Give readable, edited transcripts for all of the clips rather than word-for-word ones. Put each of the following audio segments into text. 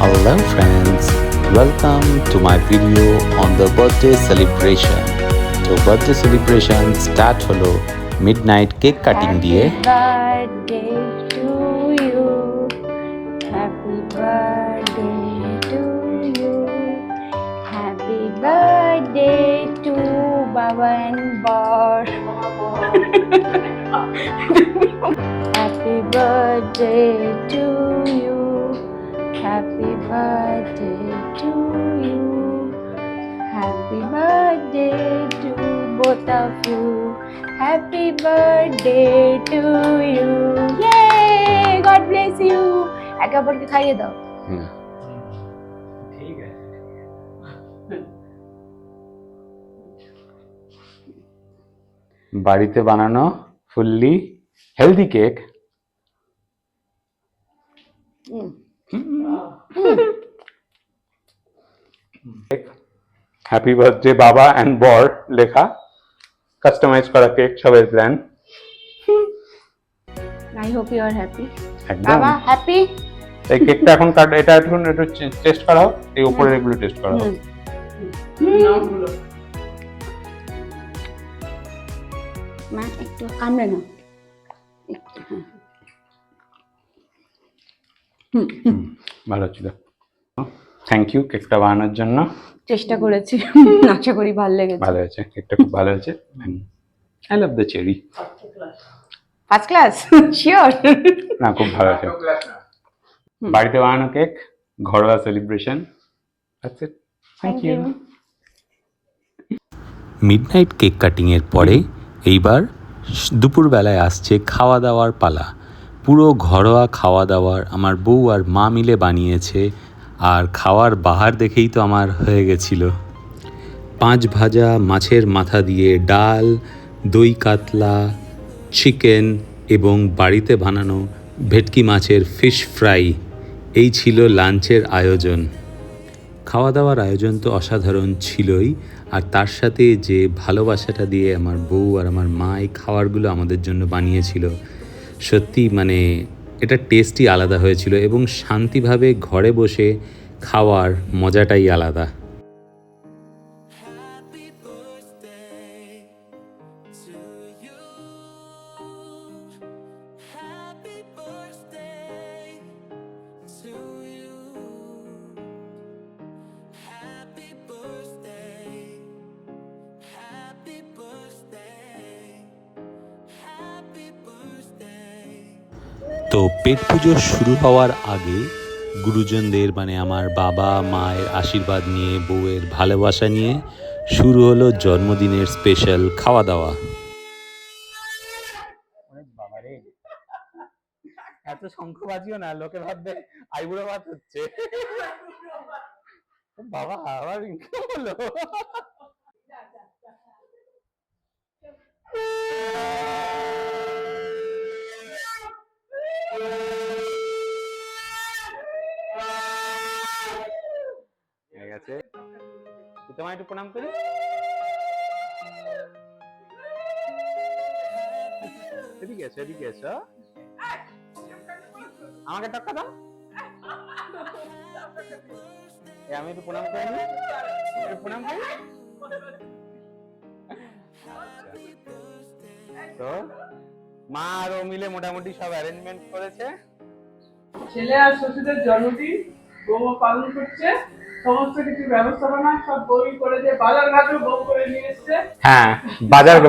Hello friends, welcome to my video on the birthday celebration. So birthday celebration start holo midnight cake cutting diye. Happy birthday to you. Happy birthday to you. Happy birthday to Baban Bar. Happy birthday to you. Happy birthday to you. Happy birthday to both of you. Happy birthday to you. Yay! God bless you. একে অপরকে খাইয়ে দাও। ঠিক আছে। বাড়িতে বানানো fully healthy cake. Happy birthday বাবা and বর লেখা, কাস্টমাইজ করা কেক, সবের plan. I hope you are happy. একদম। বাবা হ্যাপি? এই কেকটা এখন এটা এখন একটু টেস্ট করা হোক, এই উপরের এগুলো টেস্ট করা হোক। মা একটু কামড়ে নাও। ভালো ছিল, থ্যাংক ইউ কেকটা বানানোর জন্য। চেষ্টা করেছি, আশা করি ভালো লেগেছে। ভালো হয়েছে, কেকটা খুব ভালো হয়েছে। I love the cherry. First class sure? না, খুব ভালো হয়েছে। বাড়িতে বানানো কেক, ঘরোয়া celebration. That's it, thank you. Midnight cake cutting এর পরে এইবার দুপুরবেলায় আসছে খাওয়া দাওয়ার পালা। পুরো ঘরোয়া খাওয়া দাওয়ার আমার বউ আর মা মিলে বানিয়েছে, আর খাওয়ার বাহার দেখেই তো আমার হয়ে গেছিল। 5 ভাজা মাছের মাথা দিয়ে ডাল, দই কাতলা, চিকেন এবং বাড়িতে বানানো ভেটকি মাছের ফিশ ফ্রাই, এই ছিল লাঞ্চের আয়োজন। খাওয়া দাওয়ার আয়োজন তো অসাধারণ ছিলই, আর তার সাথে যে ভালোবাসাটা দিয়ে আমার বউ আর আমার মা এই খাবারগুলো আমাদের জন্য বানিয়েছিল, সত্যি মানে এটা টেস্টই আলাদা হয়েছিল, এবং শান্তিভাবে ঘরে বসে খাওয়ার মজাটাই আলাদা। তো পেট পুজো শুরু হওয়ার আগে গুরুজনদের মানে আমার বাবা মায়ের আশীর্বাদ নিয়ে, বউয়ের ভালোবাসা নিয়ে শুরু হলো জন্মদিনের স্পেশাল খাওয়া দাওয়া। এত শঙ্খ বাজিও না, লোকে ভাববে আইবুড়ো ভাত হচ্ছে। বাবা আবার হলো। তোমায় একটু প্রণাম করি। এদিকে এসো, এদিকে এসো, আমাকে টাকা দাও। আমি একটু প্রণাম করি, প্রণাম করি। তো মা আর ও মিলে মোটামুটি সব অ্যারেঞ্জমেন্ট করেছে। ছেলে আর শ্বশুরের জন্মদিন বৌমা পালন করছে, সমস্ত কিছু ব্যবস্থাপনা সব বই করে দিয়ে বাজার ঘাটও বউ করে নিয়ে এসছে। হ্যাঁ,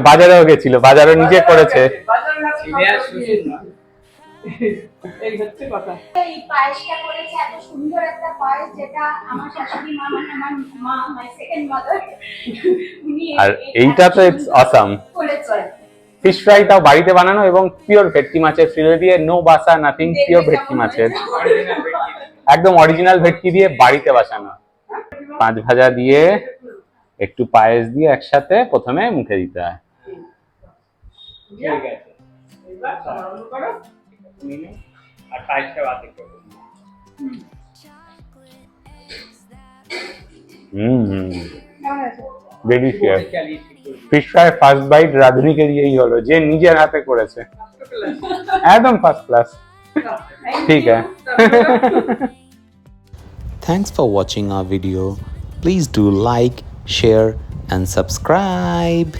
বাজারেও গেছিল, বাজারও নিজে করেছে। বাজার ঘাটে এই হচ্ছে কথা। এই পায়েসটা করেছে, এত সুন্দর একটা পায়েস, যেটা আমার শাশুড়ি মা মানে আমার মা, মাই সেকেন্ড মাদার, উনি আর এইটা তো ইটস অসাম করেছে। ফিশ ফ্রাইটাও বাড়িতে বানানো এবং পিওর ভেটকি মাছের ফিলে দিয়ে, নো বাসা নাথিং, পিওর ভেটকি মাছের, একদম অরিজিনাল ভেটকি দিয়ে বাড়িতে বাসানো। 5 ভাজা দিয়ে একটু পায়েস দিয়ে একসাথে প্রথমে মুখে দিতে হয়। ঠিক আছে, এবার সমারোহ করো। আর পায়েসটা বাদে করো। Delicious fish fry first bite রাধুনিকে দিয়েই হলো, যে নিজের হাতে করেছে, একদম ফার্স্ট ক্লাস। ঠিক আছে। Thanks for watching our video. Please do like, share and subscribe.